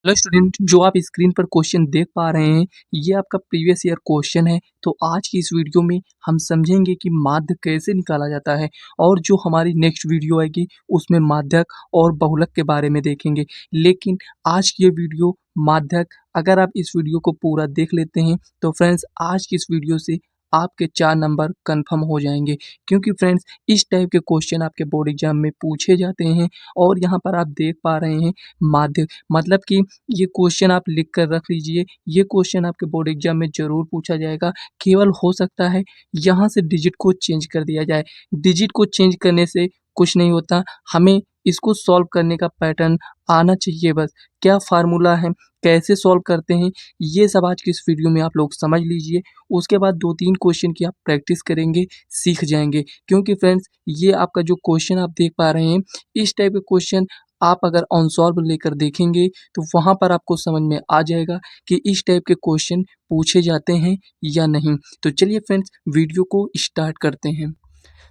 Hello student, जो आप screen पर क्वेश्चन देख पा रहे हैं ये आपका प्रीवियस ईयर क्वेश्चन है। तो आज की इस वीडियो में हम समझेंगे कि माध्य कैसे निकाला जाता है और जो हमारी नेक्स्ट वीडियो आएगी उसमें माध्यक और बहुलक के बारे में देखेंगे। लेकिन आज की ये वीडियो माध्यक, अगर आप इस वीडियो को पूरा देख लेते हैं तो फ्रेंड्स आज की इस वीडियो से आपके 4 नंबर कंफर्म हो जाएंगे, क्योंकि फ्रेंड्स इस टाइप के क्वेश्चन आपके बोर्ड एग्जाम में पूछे जाते हैं। और यहाँ पर आप देख पा रहे हैं माध्य, मतलब कि ये क्वेश्चन आप लिख कर रख लीजिए। ये क्वेश्चन आपके बोर्ड एग्जाम में ज़रूर पूछा जाएगा। केवल हो सकता है यहाँ से डिजिट को चेंज कर दिया जाए। डिजिट को चेंज करने से कुछ नहीं होता, हमें इसको सॉल्व करने का पैटर्न आना चाहिए बस। क्या फार्मूला है, कैसे सॉल्व करते हैं, ये सब आज की इस वीडियो में आप लोग समझ लीजिए। उसके बाद 2-3 क्वेश्चन की आप प्रैक्टिस करेंगे, सीख जाएंगे। क्योंकि फ्रेंड्स ये आपका जो क्वेश्चन आप देख पा रहे हैं, इस टाइप के क्वेश्चन आप अगर अनसॉल्व लेकर देखेंगे तो वहाँ पर आपको समझ में आ जाएगा कि इस टाइप के क्वेश्चन पूछे जाते हैं या नहीं। तो चलिए फ्रेंड्स वीडियो को स्टार्ट करते हैं।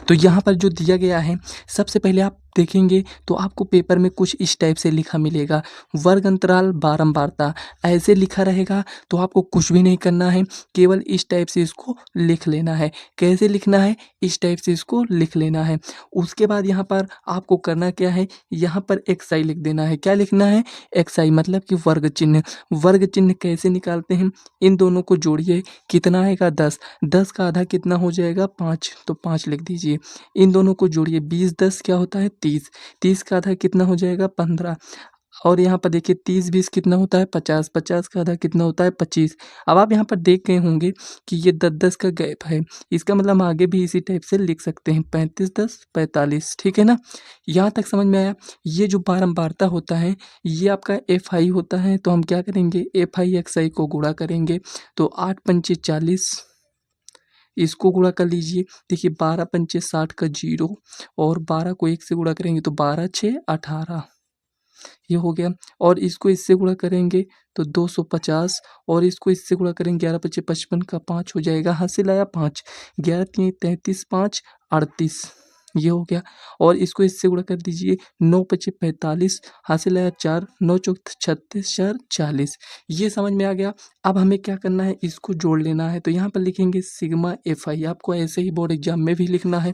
तो यहाँ पर जो दिया गया है, सबसे पहले आप देखेंगे तो आपको पेपर में कुछ इस टाइप से लिखा मिलेगा, वर्ग अंतराल बारंबारता। ऐसे लिखा रहेगा तो आपको कुछ भी नहीं करना है, केवल इस टाइप से इसको लिख लेना है। कैसे लिखना है, इस टाइप से इसको लिख लेना है। उसके बाद यहाँ पर आपको करना क्या है, यहाँ पर एक्स आई लिख देना है। क्या लिखना है, एक्स आई, मतलब कि वर्ग चिन्ह। वर्ग चिन्ह कैसे निकालते हैं, इन दोनों को जोड़िए, कितना आएगा 10। 10 का आधा कितना हो जाएगा 5, तो 5 लिख दीजिए। इन दोनों को जोड़िए, 20 10 क्या होता है 30। 30 का आधा कितना हो जाएगा 15। और यहाँ पर देखिए 30 20 कितना होता है 50। 50 का आधा कितना होता है 25। अब आप यहाँ पर देख गए होंगे कि ये 10 10 का गैप है, इसका मतलब हम आगे भी इसी टाइप से लिख सकते हैं, 35 10 45। ठीक है ना, यहाँ तक समझ में आया। ये जो बारंबारता होता है ये आपका एफ आई होता है, तो हम क्या करेंगे, एफ आई एक्स आई को गुणा करेंगे। तो 8 पंचे 40, इसको गुणा कर लीजिए। देखिए 12 पंचे 60 का 0, और 12 को 1 से गुणा करेंगे तो 12 6 18, ये हो गया। और इसको इससे गुणा करेंगे तो 250, और इसको इससे गुणा करेंगे 11 पच्चे 55 का 5 हो जाएगा, हासिल आया 5। 11 3 33, 5 38, ये हो गया। और इसको इससे गुणा कर दीजिए, 9 पच्चे 45, हासिल आया 4, 9 चौक 36, 4 40। ये समझ में आ गया। अब हमें क्या करना है, इसको जोड़ लेना है। तो यहाँ पर लिखेंगे सिग्मा एफ आई, आपको ऐसे ही बोर्ड एग्जाम में भी लिखना है।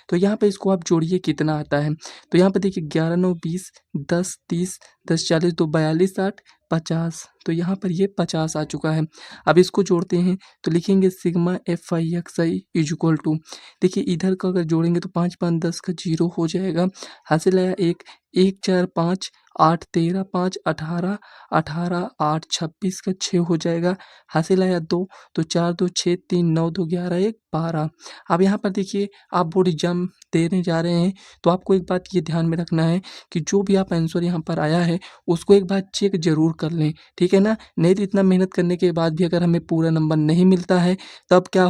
तो यहाँ पे इसको आप जोड़िए, कितना आता है। तो यहाँ पे देखिए 11 9 20, 10 30, 10 40, तो 42 60 50। तो यहाँ पर ये 50 आ चुका है। अब इसको जोड़ते हैं तो लिखेंगे sigma F I X I is equal to, देखिए इधर का अगर जोड़ेंगे तो 5 5 10 का 0 हो जाएगा, हासिल आया 1 1 4 5 8 13 5 18 18 8 26 का 6 हो जाएगा, हासिल आया 2, तो 4 2 6 3 9 2 11 1 12। अब यहाँ पर देखिए आप बोर्ड एग्जाम देने जा रहे हैं तो आपको एक बात ये ध्यान में रखना है कि जो भी आप आंसर यहाँ पर आया है उसको एक बार चेक ज़रूर कर लें, ठीक है ना। नहीं तो इतना मेहनत करने के बाद भी अगर हमें पूरा नंबर नहीं मिलता है तब क्या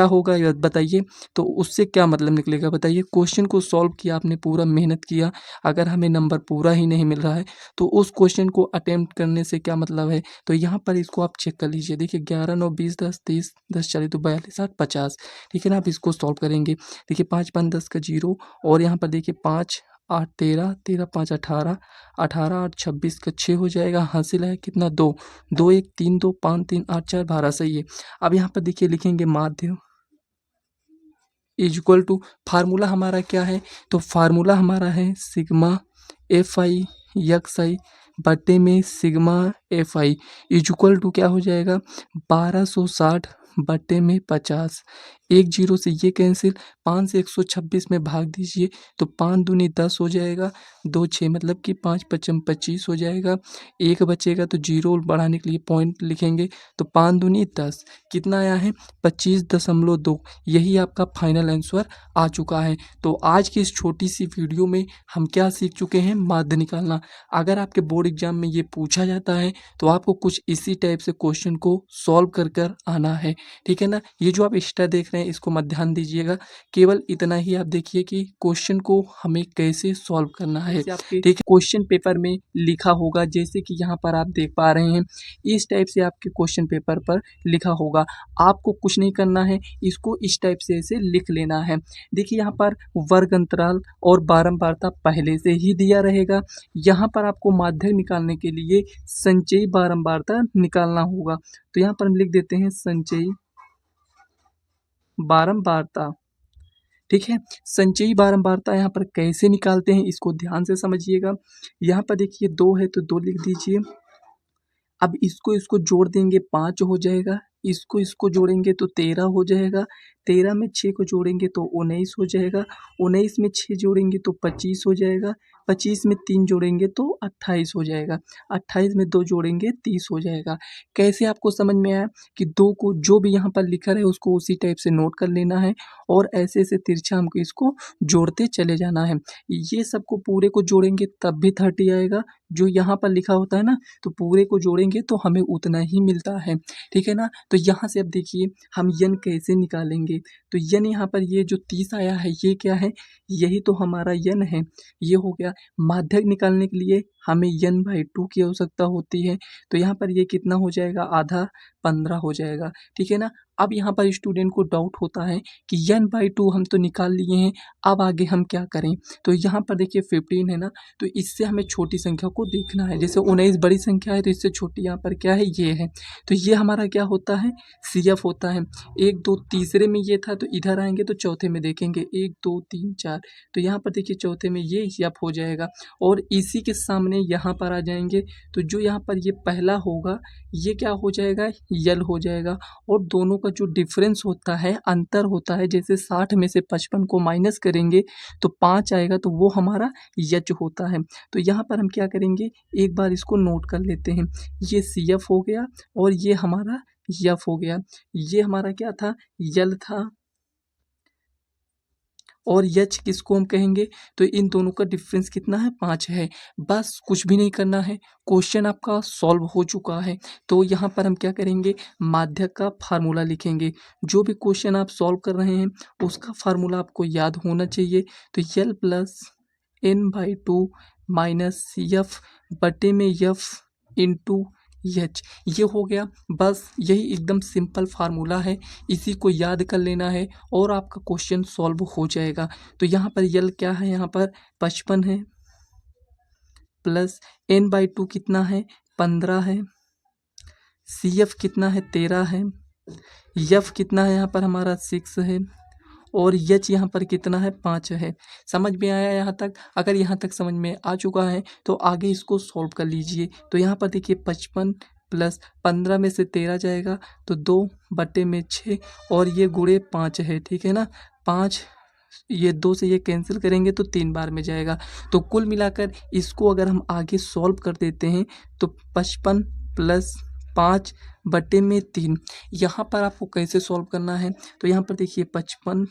होगा ये बताइए। तो उससे क्या मतलब निकलेगा बताइए। क्वेश्चन को सॉल्व किया आपने, पूरा मेहनत किया, अगर हमें नंबर पूरा ही नहीं मिल रहा है तो उस क्वेश्चन को अटेम्प्ट करने से क्या मतलब है। तो यहाँ पर इसको आप चेक कर लीजिए। देखिए 11 9 20 10 30 10 40, तो 42 60 50। ठीक है ना, आप इसको सॉल्व करेंगे। देखिए 5 5 10 का 0, और यहाँ पर देखिए 5 8 13 13 5 18 18 8 26 का 6 हो जाएगा, हासिल है कितना 2 2 1 3 2 5 3 8 4 12, सही है। अब यहाँ पर देखिए लिखेंगे माध्य इज इक्वल टू, फार्मूला हमारा क्या है, तो फार्मूला हमारा है sigma F I X I बटे में sigma F I is equal to क्या हो जाएगा 1260 बटे में 50। एक जीरो से ये कैंसिल, 5 से 126 में भाग दीजिए तो 5 दूनी 10 हो जाएगा, 2 6 मतलब कि 5 पचम 25 हो जाएगा। एक बचेगा तो जीरो बढ़ाने के लिए पॉइंट लिखेंगे, तो 5 दूनी 10, कितना आया है 25.2। यही आपका फाइनल आंसर आ चुका है। तो आज की इस छोटी सी वीडियो में हम क्या सीख चुके हैं, माध्य निकालना। अगर आपके बोर्ड एग्जाम में ये पूछा जाता है तो आपको कुछ इसी टाइप से क्वेश्चन को सॉल्व कर कर आना है, ठीक है ना। ये जो आप एक्स्ट्रा देख रहे हैं हैं इसको मत ध्यान दीजिएगा। केवल इतना ही आप देखिए कि क्वेश्चन को हमें कैसे सॉल्व करना है। ठीक है, क्वेश्चन पेपर में लिखा होगा, जैसे कि यहाँ पर आप देख पा रहे हैं, इस टाइप से आपके क्वेश्चन पेपर पर लिखा होगा। आपको कुछ नहीं करना है, इसको इस टाइप से ऐसे लिख लेना है। देखिए यहाँ पर वर्ग अंतराल और बारंबारता पहले से ही दिया रहेगा। यहाँ पर आपको माध्यक निकालने के लिए संचयी बारंबारता निकालना होगा। तो यहाँ पर हम लिख देते हैं संचयी बारंबारता। ठीक है, संचयी बारंबारता यहाँ पर कैसे निकालते हैं इसको ध्यान से समझिएगा। यहाँ पर देखिए 2 है तो 2 लिख दीजिए। अब इसको जोड़ देंगे 5 हो जाएगा, इसको जोड़ेंगे तो 13 हो जाएगा, 13 में 6 को जोड़ेंगे तो 19 हो जाएगा, 19 में 6 जोड़ेंगे तो 25 हो जाएगा, 25 में 3 जोड़ेंगे तो 28 हो जाएगा, 28 में 2 जोड़ेंगे 30 हो जाएगा। कैसे आपको समझ में आया कि 2 को जो भी यहाँ पर लिखा है उसको उसी टाइप से नोट कर लेना है और ऐसे तिरछा हमको इसको जोड़ते चले जाना है। ये सबको पूरे को जोड़ेंगे तब भी 30 आएगा, जो यहाँ पर लिखा होता है ना, तो पूरे को जोड़ेंगे तो हमें उतना ही मिलता है। ठीक है ना, तो यहाँ से अब देखिए हम यन कैसे निकालेंगे। तो यन यहाँ पर ये जो 30 आया है ये क्या है, यही तो हमारा यन है। ये हो गया। माध्यक निकालने के लिए हमें n/2 की आवश्यकता होती है। तो यहाँ पर ये कितना हो जाएगा, आधा 15 हो जाएगा। ठीक है ना, अब यहाँ पर स्टूडेंट को डाउट होता है कि n/2 हम तो निकाल लिए हैं, अब आगे हम क्या करें। तो यहाँ पर देखिए 15 है ना, तो इससे हमें छोटी संख्या को देखना है। जैसे 19 बड़ी संख्या है तो इससे छोटी यहाँ पर क्या है, ये है। तो ये हमारा क्या होता है, CF होता है। 1 2 तीसरे में ये था तो इधर आएंगे तो चौथे में देखेंगे 1 2 3 4, तो यहाँ पर देखिए चौथे में ये F हो जाएगा और इसी के सामने यहाँ पर आ जाएंगे तो जो यहाँ पर ये पहला होगा ये क्या हो जाएगा, यल हो जाएगा। और दोनों का जो डिफरेंस होता है, अंतर होता है, जैसे 60 में से 55 को माइनस करेंगे तो 5 आएगा, तो वो हमारा यच होता है। तो यहाँ पर हम क्या करेंगे, एक बार इसको नोट कर लेते हैं। ये CF हो गया और ये हमारा यफ हो गया। ये हमारा क्या था, यल था, और यच किसको हम कहेंगे। तो इन दोनों का डिफरेंस कितना है, 5 है। बस कुछ भी नहीं करना है, क्वेश्चन आपका सॉल्व हो चुका है। तो यहाँ पर हम क्या करेंगे, माध्यक का फार्मूला लिखेंगे। जो भी क्वेश्चन आप सॉल्व कर रहे हैं उसका फार्मूला आपको याद होना चाहिए। तो यल प्लस n/2 माइनस CF बटे में F इंटू एच, ये हो गया। बस यही एकदम सिंपल फार्मूला है, इसी को याद कर लेना है और आपका क्वेश्चन सॉल्व हो जाएगा। तो यहाँ पर यल क्या है, यहाँ पर 55 है, प्लस n/2 कितना है, 15 है, CF कितना है, 13 है, F कितना है यहाँ पर हमारा 6 है, और यच यहाँ पर कितना है, 5 है। समझ में आया यहाँ तक। अगर यहाँ तक समझ में आ चुका है तो आगे इसको सॉल्व कर लीजिए। तो यहाँ पर देखिए 55 प्लस 15 में से 13 जाएगा तो 2 बटे में 6 और ये गुणे 5 है। ठीक है ना, 5, ये 2 से ये कैंसिल करेंगे तो 3 बार में जाएगा। तो कुल मिलाकर इसको अगर हम आगे सॉल्व कर देते हैं तो 55 प्लस 5 बटे में 3। यहाँ पर आपको कैसे सॉल्व करना है, तो यहाँ पर देखिए 55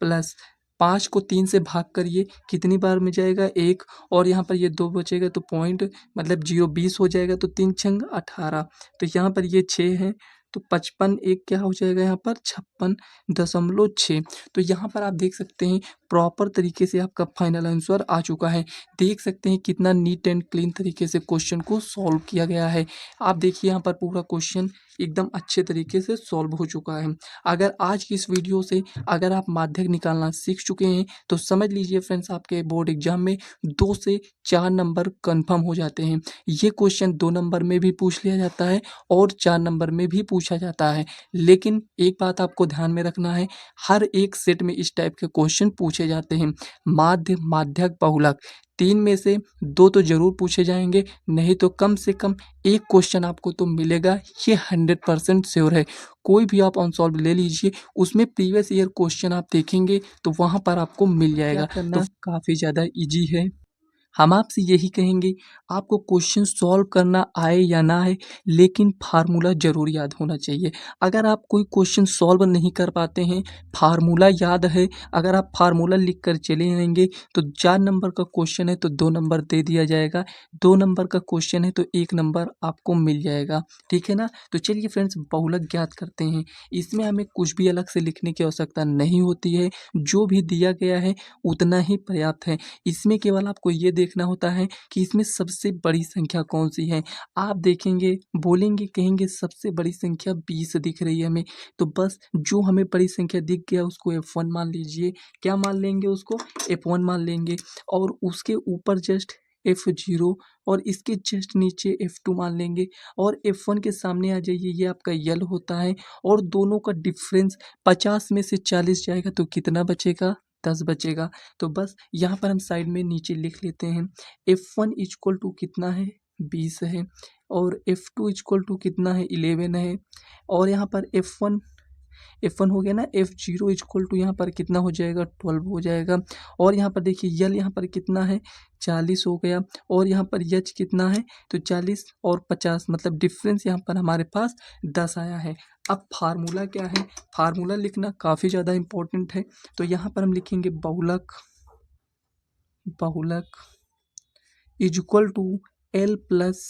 प्लस 5 को 3 से भाग करिए, कितनी बार में जाएगा, 1, और यहाँ पर ये 2 बचेगा तो पॉइंट मतलब 0 20 हो जाएगा, तो 3 छंग 18। तो यहाँ पर ये 6 है तो 55 एक क्या हो जाएगा यहाँ पर 56.6। तो यहाँ पर आप देख सकते हैं प्रॉपर तरीके से आपका फाइनल आंसर आ चुका है। देख सकते हैं कितना नीट एंड क्लीन तरीके से क्वेश्चन को सॉल्व किया गया है। आप देखिए यहाँ पर पूरा क्वेश्चन एकदम अच्छे तरीके से सॉल्व हो चुका है। अगर आज की इस वीडियो से अगर आप माध्यक निकालना सीख चुके हैं तो समझ लीजिए फ्रेंड्स, आपके बोर्ड एग्जाम में 2 से 4 नंबर कंफर्म हो जाते हैं। ये क्वेश्चन 2 नंबर में भी पूछ लिया जाता है और 4 नंबर में भी पूछा जाता है। लेकिन एक बात आपको ध्यान में रखना है, हर एक सेट में इस टाइप के क्वेश्चन पूछे जाते हैं। माध्य, माध्यक, बहुलक 3 में से 2 तो जरूर पूछे जाएंगे, नहीं तो कम से कम एक क्वेश्चन आपको तो मिलेगा, ये 100% श्योर है। कोई भी आप अनसॉल्व ले लीजिए, उसमें प्रीवियस ईयर क्वेश्चन आप देखेंगे तो वहाँ पर आपको मिल जाएगा। तो काफ़ी ज़्यादा इजी है। हम आपसे यही कहेंगे, आपको क्वेश्चन सॉल्व करना आए या ना आए, लेकिन फार्मूला ज़रूर याद होना चाहिए। अगर आप कोई क्वेश्चन सॉल्व नहीं कर पाते हैं, फार्मूला याद है, अगर आप फार्मूला लिख कर चले आएंगे तो 4 नंबर का क्वेश्चन है तो 2 नंबर दे दिया जाएगा, 2 नंबर का क्वेश्चन है तो 1 नंबर आपको मिल जाएगा। ठीक है ना? तो चलिए फ्रेंड्स, बहुलक ज्ञात करते हैं। इसमें हमें कुछ भी अलग से लिखने की आवश्यकता नहीं होती है, जो भी दिया गया है उतना ही पर्याप्त है। इसमें केवल आपको ये देखना होता है कि इसमें सबसे बड़ी संख्या कौन-सी है। आप देखेंगे, बोलेंगे, कहेंगे सबसे बड़ी संख्या 20 दिख रही है हमें, तो बस जो हमें बड़ी संख्या दिख गया उसको F1 मान लीजिए। क्या मान लेंगे उसको? F1 मान लेंगे, और उसके ऊपर जस्ट F0 और इसके जस्ट नीचे F2 मान लेंगे, और F1 के सामने आ जाइए, ये आपका यल होता है, और दोनों का डिफरेंस 50 में से 40 जाएगा तो कितना बचेगा? 10 बचेगा। तो बस यहाँ पर हम साइड में नीचे लिख लेते हैं, F1 इक्वल टू कितना है? 20 है, और F2 इक्वल टू कितना है? 11 है, और यहाँ पर F1 हो गया ना, F0 इक्वल टू यहाँ पर कितना हो जाएगा? 12 हो जाएगा, और यहाँ पर देखिए यल यहाँ पर कितना है? 40 हो गया, और यहाँ पर यच कितना है? तो 40 और 50, मतलब डिफरेंस यहाँ पर हमारे पास 10 आया है। अब फार्मूला क्या है? फार्मूला लिखना काफ़ी ज़्यादा इम्पोर्टेंट है, तो यहाँ पर हम लिखेंगे बहुलक is equal to L plus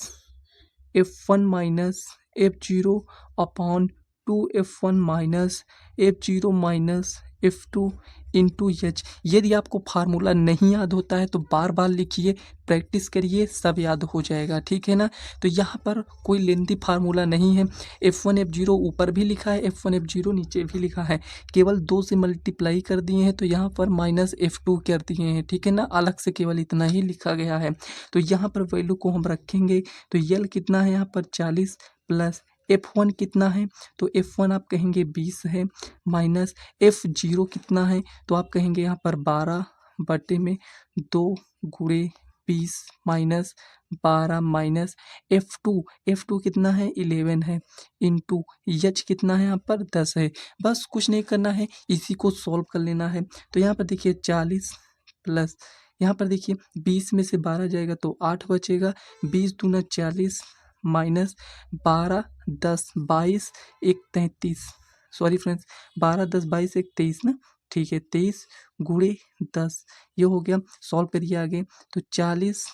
F1 minus F0 upon 2F1 minus F0 minus F2 into H. यदि आपको फार्मूला नहीं याद होता है तो बार बार लिखिए, प्रैक्टिस करिए, सब याद हो जाएगा। ठीक है ना? तो यहाँ पर कोई लेंथी फार्मूला नहीं है। F1 F0 ऊपर भी लिखा है, F1 F0 नीचे भी लिखा है, केवल 2 से मल्टीप्लाई कर दिए हैं तो यहाँ पर माइनस F2 कर दिए हैं। ठीक है ना? अलग से केवल इतना ही लिखा गया है। तो यहाँ पर वैल्यू को हम रखेंगे, तो यल कितना है यहाँ पर? 40 प्लस F1 कितना है? तो F1 आप कहेंगे 20 है, माइनस F0 कितना है? तो आप कहेंगे यहाँ पर 12 बटे में 2 गुणे 20 माइनस 12 माइनस F2 कितना है? 11 है, इंटू एच कितना है यहाँ पर? 10 है। बस कुछ नहीं करना है, इसी को सॉल्व कर लेना है। तो यहाँ पर देखिए 40 प्लस, यहाँ पर देखिए 20 में से 12 जाएगा तो 8 बचेगा, 20 दूना 40 माइनस 12 10 22 1 33, सॉरी फ्रेंड्स, 12 10 22 1 23 ना, ठीक है, 23 गुणे 10, ये हो गया। सॉल्व करिए आगे, तो 40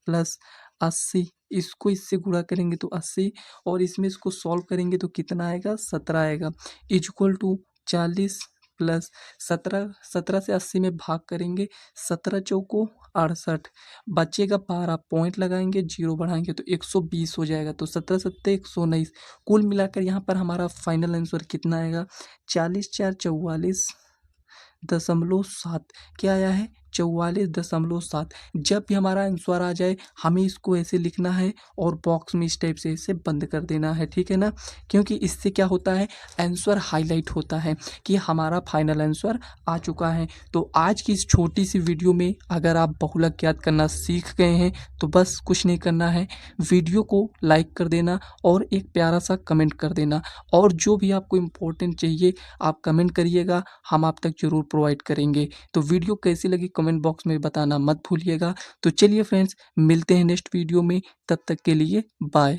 प्लस 80, इसको इससे गुणा करेंगे तो 80, और इसमें इसको सॉल्व करेंगे तो कितना आएगा? 17 आएगा, इक्वल टू 40 प्लस 17, 17 से 80 में भाग करेंगे, 17 चौको 68, बचेगा 12, पॉइंट लगाएंगे, जीरो बढ़ाएंगे तो 120 हो जाएगा। तो 17 सत्ते 119, कुल मिलाकर यहाँ पर हमारा फाइनल आंसर कितना आएगा? 40 4 44.7, क्या आया है? 44.7। जब भी हमारा आंसर आ जाए हमें इसको ऐसे लिखना है और बॉक्स में इस टाइप से इसे बंद कर देना है। ठीक है ना? क्योंकि इससे क्या होता है, आंसर हाईलाइट होता है कि हमारा फाइनल आंसर आ चुका है। तो आज की इस छोटी सी वीडियो में अगर आप बहुलक ज्ञात करना सीख गए हैं तो बस कुछ नहीं करना है, वीडियो को लाइक कर देना और एक प्यारा सा कमेंट कर देना, और जो भी आपको इम्पोर्टेंट चाहिए आप कमेंट करिएगा, हम आप तक ज़रूर प्रोवाइड करेंगे। तो वीडियो कैसी लगी कमेंट बॉक्स में बताना मत भूलिएगा। तो चलिए फ्रेंड्स, मिलते हैं नेक्स्ट वीडियो में, तब तक के लिए बाय।